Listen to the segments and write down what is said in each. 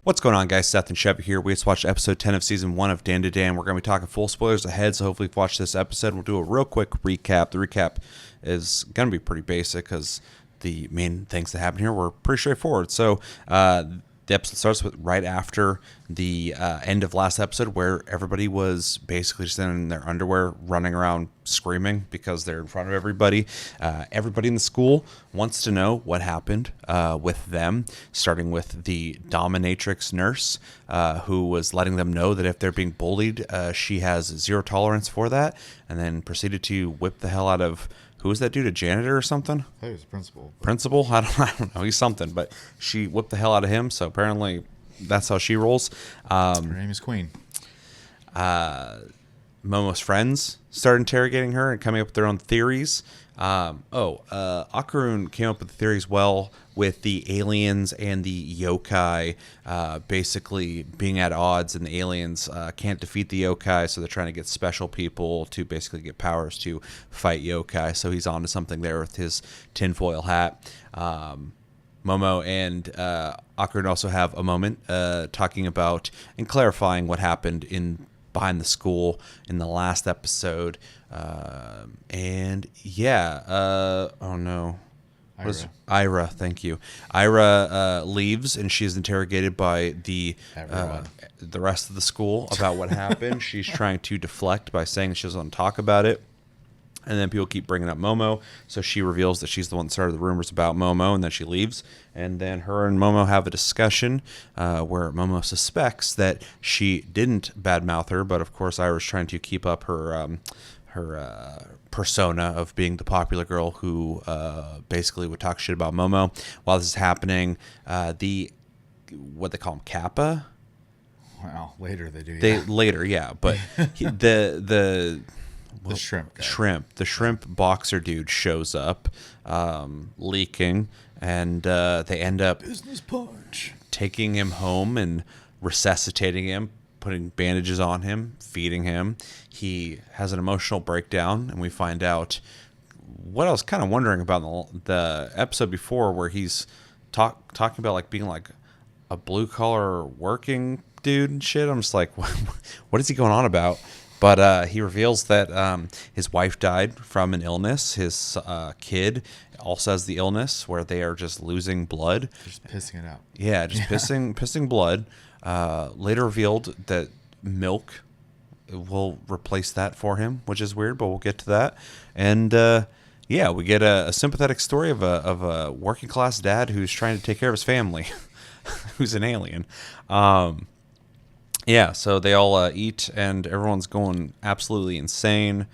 What's going on, guys? Seth and Chevy here. We just watched episode 10 of season 1 of DanDaDan. We're going to be talking full spoilers ahead, so hopefully you've watched this episode. We'll do a real quick recap. The recap is going to be pretty basic because the main things that happen here were pretty straightforward. So the episode starts with right after the end of last episode, where everybody was basically just in their underwear running around screaming because they're in front of everybody. Everybody in the school wants to know what happened with them, starting with the dominatrix nurse, who was letting them know that if they're being bullied, she has zero tolerance for that, and then proceeded to whip the hell out of... Who was that dude, a janitor or something? I think he was a principal. Principal? I don't know. He's something, but she whipped the hell out of him, so apparently that's how she rolls. Her name is Queen. Momo's friends started interrogating her and coming up with their own theories. Okarun came up with the theory as well, with the aliens and the yokai basically being at odds, and the aliens can't defeat the yokai, so they're trying to get special people to basically get powers to fight yokai. So he's on to something there with his tinfoil hat. Momo and Okarun also have a moment talking about and clarifying what happened behind the school in the last episode. Oh no. Aira, thank you. Aira leaves, and she's interrogated by the rest of the school about what happened. She's trying to deflect by saying she doesn't want to talk about it. And then people keep bringing up Momo, so she reveals that she's the one that started the rumors about Momo, and then she leaves. And then her and Momo have a discussion where Momo suspects that she didn't badmouth her, but of course Ira's trying to keep up her persona of being the popular girl who basically would talk shit about Momo. While this is happening, what they call him, Kappa? Well, later they do. Later, yeah. But the shrimp boxer dude shows up, leaking, and they end up business punch, taking him home and resuscitating him, putting bandages on him, feeding him. He has an emotional breakdown, and we find out what I was kind of wondering about the episode before, where he's talking about like being like a blue collar working dude and shit. I'm just like, what is he going on about? But he reveals that his wife died from an illness. His kid also has the illness where they are just losing blood. Just pissing it out. Yeah, just pissing blood. Later revealed that milk will replace that for him, which is weird, but we'll get to that. And we get a sympathetic story of a working class dad who's trying to take care of his family, who's an alien. So they all eat, and everyone's going absolutely insane.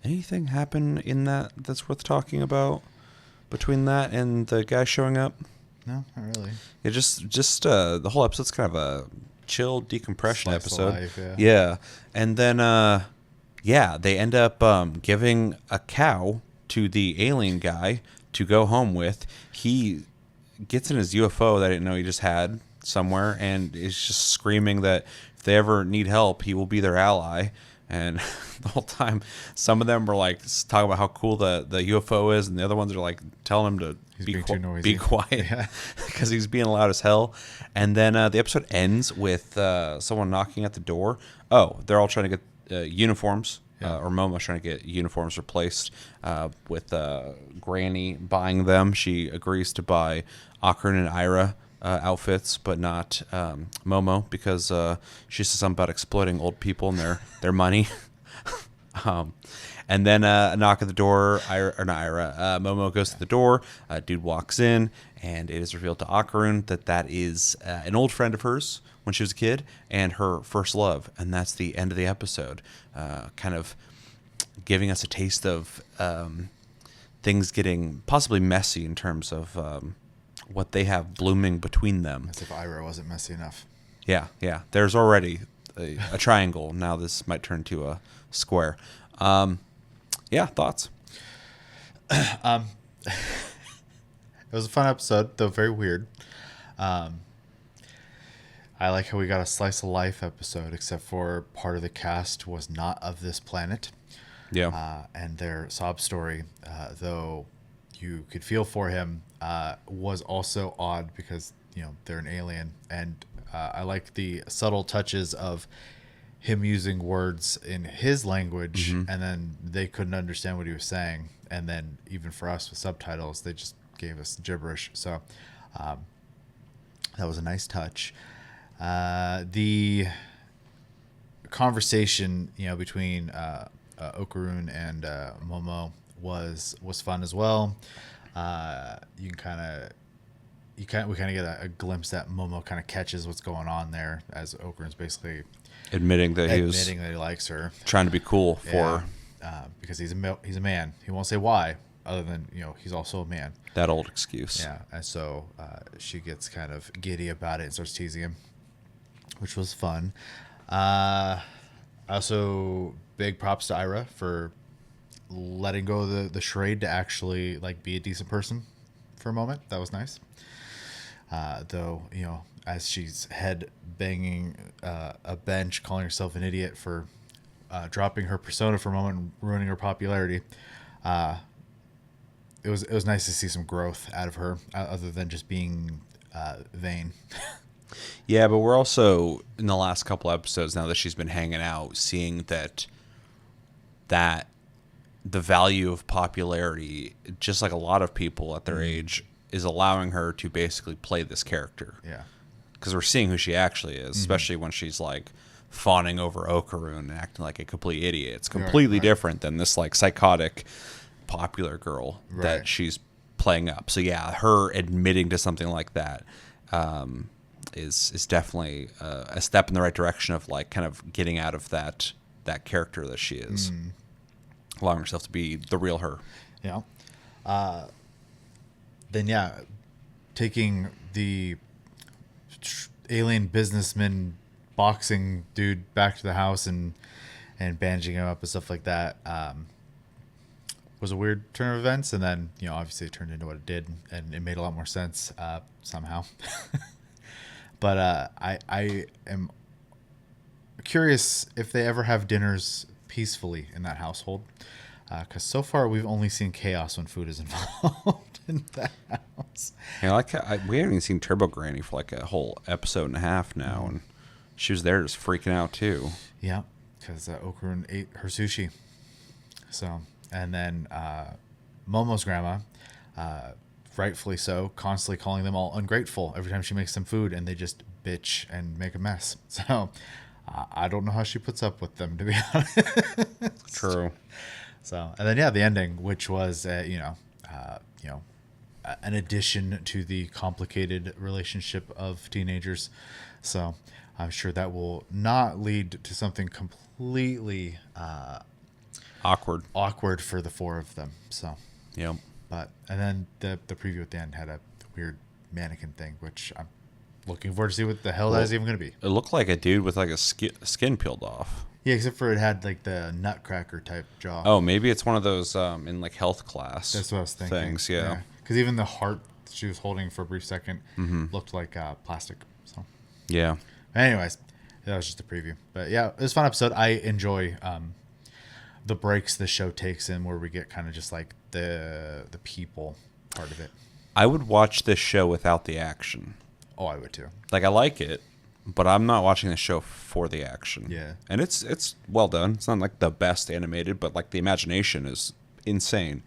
Anything happen in that's worth talking about between that and the guy showing up? No, not really. Yeah, just the whole episode's kind of a chill decompression Slice episode. of life, yeah. And then they end up giving a cow to the alien guy to go home with. He gets in his UFO that I didn't know he just had somewhere, and is just screaming that if they ever need help, he will be their ally. And the whole time, some of them were like talking about how cool the UFO is, and the other ones are like telling him to be quiet because he's being loud as hell. And then the episode ends with someone knocking at the door. Oh, they're all trying to get uniforms. Or Momo's trying to get uniforms replaced with Granny buying them. She agrees to buy Okarun and Aira outfits, but not Momo, because she says something about exploiting old people and their money. And then a knock at the door. Momo goes to the door. A dude walks in, and it is revealed to Okarun that is an old friend of hers when she was a kid, and her first love. And that's the end of the episode, kind of giving us a taste of things getting possibly messy in terms of what they have blooming between them. As if Aira wasn't messy enough. Yeah. There's already a triangle. Now this might turn to a square. Thoughts? It was a fun episode, though very weird. I like how we got a slice of life episode, except for part of the cast was not of this planet. Yeah. And their sob story, though you could feel for him, was also odd because they're an alien, and I like the subtle touches of him using words in his language, and then they couldn't understand what he was saying, and then even for us with subtitles, they just gave us gibberish. So that was a nice touch. The conversation, between Okarun and Momo was fun as well. We kind of get a glimpse that Momo kind of catches what's going on there, as Okarun's basically admitting that he likes her, trying to be cool for her, because he's a man. He won't say why, other than he's also a man. That old excuse. Yeah, and so she gets kind of giddy about it and starts teasing him, which was fun. Also, big props to Aira for letting go of the charade to actually be a decent person for a moment. That was nice. Though, as she's head banging a bench, calling herself an idiot for dropping her persona for a moment and ruining her popularity, it was nice to see some growth out of her, other than just being vain. Yeah, but we're also, in the last couple episodes, now that she's been hanging out, seeing that the value of popularity, just like a lot of people at their age, is allowing her to basically play this character. Yeah. Because we're seeing who she actually is, especially when she's fawning over Okarun and acting like a complete idiot. It's completely different than this psychotic popular girl that she's playing up. So yeah, her admitting to something like that is definitely a step in the right direction of kind of getting out of that character that she is, allowing herself to be the real her. Yeah. Then taking the alien businessman boxing dude back to the house and bandaging him up and stuff like that was a weird turn of events, and then obviously it turned into what it did, and it made a lot more sense somehow. But I am curious if they ever have dinners peacefully in that household, because so far we've only seen chaos when food is involved in that house. Yeah, we haven't even seen Turbo Granny for a whole episode and a half now, and she was there just freaking out too. Yeah, because Okarun ate her sushi. So, and then Momo's grandma, rightfully so, constantly calling them all ungrateful every time she makes them food, and they just bitch and make a mess. So I don't know how she puts up with them, to be honest. True. So, and then the ending, which was an addition to the complicated relationship of teenagers. So I'm sure that will not lead to something completely awkward for the four of them. So yep. But and then the preview at the end had a weird mannequin thing, which I'm looking forward to see what the hell that is even going to be. It looked like a dude with a skin peeled off. Yeah, except for it had the nutcracker type jaw. Oh, maybe it's one of those in health class. That's what I was thinking. Things, yeah. Because even the heart she was holding for a brief second looked like plastic. So yeah. Anyways, that was just a preview. But yeah, it was a fun episode. I enjoy the breaks the show takes in, where we get kind of just the people part of it. I would watch this show without the action. Oh, I would too. I like it, but I'm not watching the show for the action. Yeah. And it's well done. It's not the best animated, but the imagination is insane.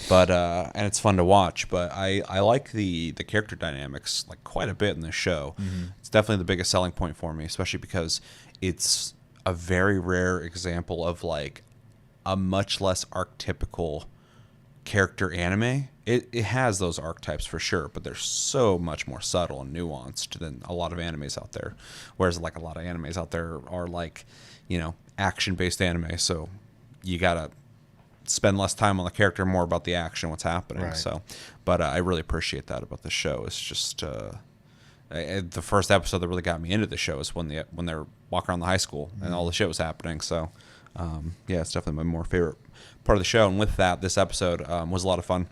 But and it's fun to watch. But I like the character dynamics quite a bit in this show. It's definitely the biggest selling point for me, especially because it's a very rare example of a much less archetypical character anime. It has those archetypes for sure, but they're so much more subtle and nuanced than a lot of animes out there. Whereas a lot of animes out there are action-based anime, so you gotta spend less time on the character, more about the action, what's happening. Right. So, but I really appreciate that about the show. It's just the first episode that really got me into the show is when they're walking around the high school and all the shit was happening. So, yeah, it's definitely my more favorite part of the show. And with that, this episode was a lot of fun.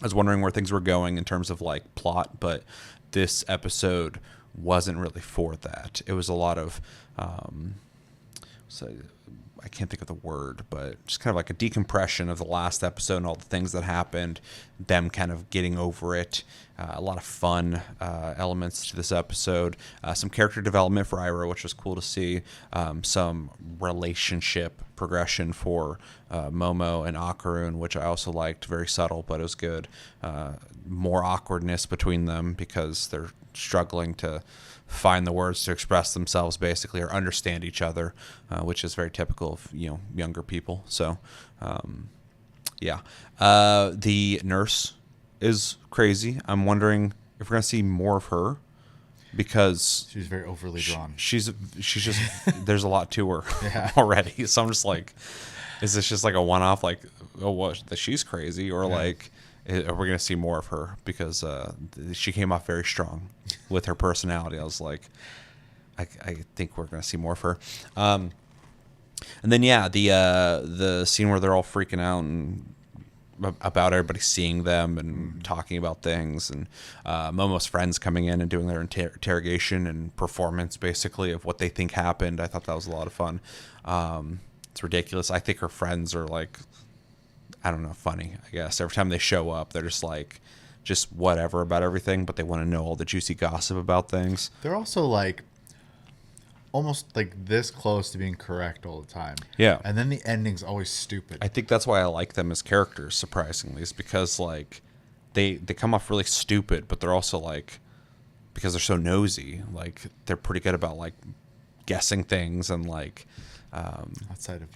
I was wondering where things were going in terms of plot, but this episode wasn't really for that. It was a lot of I can't think of the word, but just kind of like a decompression of the last episode and all the things that happened, them kind of getting over it. A lot of fun elements to this episode. Some character development for Aira, which was cool to see. Some relationship progression for Momo and Okarun, which I also liked. Very subtle, but it was good. More awkwardness between them because they're struggling to find the words to express themselves, basically, or understand each other, which is very typical of younger people. So, yeah. The nurse is crazy. I'm wondering if we're gonna see more of her because She was very overly drawn. she's just there's a lot to her Yeah. already. So I'm just like, is this just like a one-off? Like, oh, what? That she's crazy, or like, are we gonna see more of her? Because she came off very strong with her personality. I was like, I think we're gonna see more of her. And then the scene where they're all freaking out and about everybody seeing them and talking about things, and Momo's friends coming in and doing their interrogation and performance, basically, of what they think happened. I thought that was a lot of fun. It's ridiculous. I think her friends are like, I don't know, funny, I guess. Every time they show up, they're just like, just whatever about everything, but they want to know all the juicy gossip about things. They're also like almost like this close to being correct all the time. Yeah. And then the ending's always stupid. I think that's why I like them as characters, surprisingly, is because like they come off really stupid, but they're also like, because they're so nosy, like they're pretty good about like guessing things and like Outside of,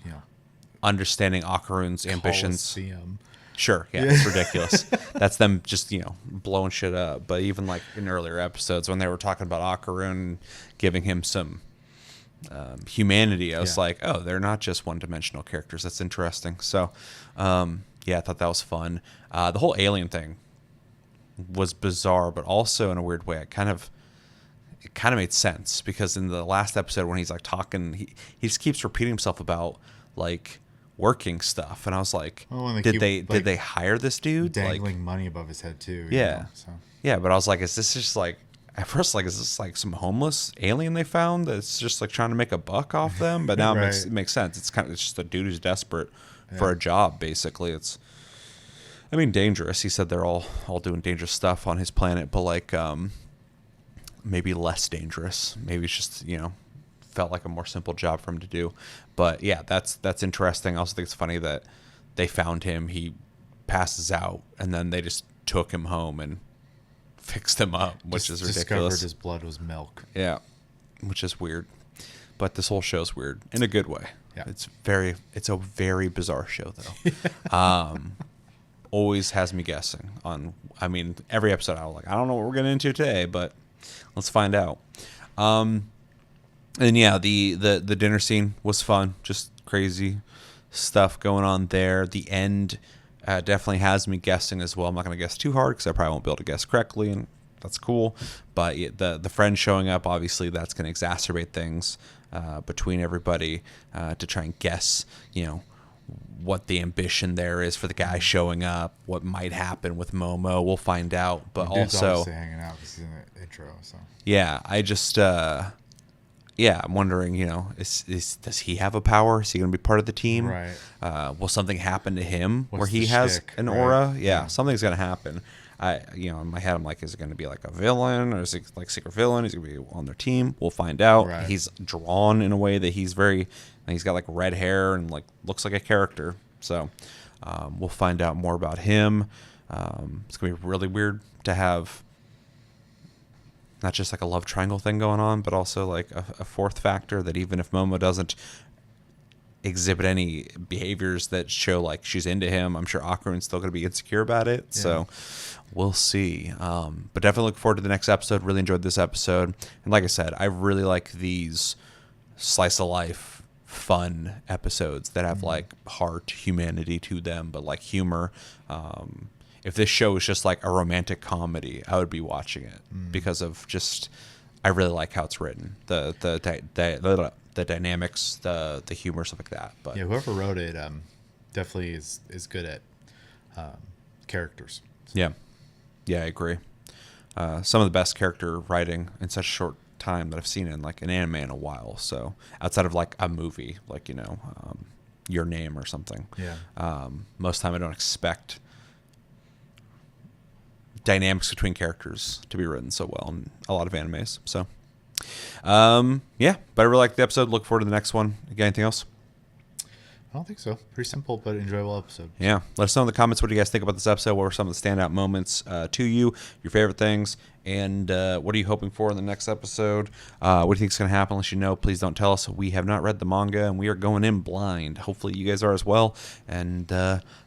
understanding Okarun's ambitions. Coliseum. Sure, yeah, it's ridiculous. That's them just, blowing shit up. But even like in earlier episodes when they were talking about Okarun, giving him some humanity, I was like, oh, they're not just one-dimensional characters. That's interesting. So, I thought that was fun. The whole alien thing was bizarre, but also in a weird way, it kind of made sense, because in the last episode when he's like talking, he just keeps repeating himself about like working stuff, and I was like, did they hire this dude? Dangling money above his head too. Yeah. Yeah, but I was like, is this just like, at first, like, is this like some homeless alien they found that's just like trying to make a buck off them? But now it makes sense. It's just a dude who's desperate for a job, basically. It's, I mean, dangerous. He said they're all doing dangerous stuff on his planet, but like maybe less dangerous. Maybe it's just, felt like a more simple job for him to do. But yeah, that's interesting. I also think it's funny that they found him, he passes out, and then they just took him home and fixed him up, which is ridiculous. Discovered his blood was milk. Yeah, which is weird. But this whole show's weird in a good way. Yeah. It's a very bizarre show, though. Always has me guessing on, I mean, every episode I was like, I don't know what we're getting into today, but let's find out. And yeah, the dinner scene was fun. Just crazy stuff going on there. The end definitely has me guessing as well. I'm not going to guess too hard because I probably won't be able to guess correctly, and that's cool. But the friend showing up, obviously, that's going to exacerbate things between everybody to try and guess, what the ambition there is for the guy showing up, what might happen with Momo. We'll find out. But Dude's also, obviously hanging out because he's in the intro. So yeah, I just I'm wondering, does he have a power? Is he going to be part of the team? Right. Will something happen to him What's where he the has shtick, an right? aura? Yeah, Yeah. something's going to happen. In my head, I'm like, is it going to be like a villain, or is it like secret villain? Is he going to be on their team? We'll find out. Right. He's drawn in a way that he's got like red hair and like looks like a character. So we'll find out more about him. It's going to be really weird to have not just like a love triangle thing going on, but also like a fourth factor that even if Momo doesn't exhibit any behaviors that show like she's into him, I'm sure Okarun's still going to be insecure about it. Yeah. So we'll see. But definitely look forward to the next episode. Really enjoyed this episode. And like I said, I really like these slice of life fun episodes that have like heart, humanity to them, but like humor. If this show was just like a romantic comedy, I would be watching it because of just, I really like how it's written, the dynamics, the humor, stuff like that. But yeah, whoever wrote it definitely is good at characters. So. Yeah, I agree. Some of the best character writing in such a short time that I've seen in like an anime in a while. So outside of like a movie, like Your Name or something. Yeah. Most of the time I don't expect dynamics between characters to be written so well in a lot of animes. So yeah, but I really liked the episode. Look forward to the next one. You got anything else? I don't think so. Pretty simple but enjoyable episode. Yeah. Let us know in the comments what do you guys think about this episode. What were some of the standout moments to you, your favorite things, and what are you hoping for in the next episode? What do you think is going to happen? Unless you know, please don't tell us. We have not read the manga, and we are going in blind. Hopefully you guys are as well. And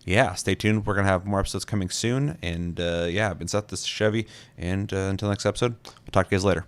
yeah, stay tuned. We're going to have more episodes coming soon. And yeah, I've been Seth. This is Chevy. And until next episode, we'll talk to you guys later.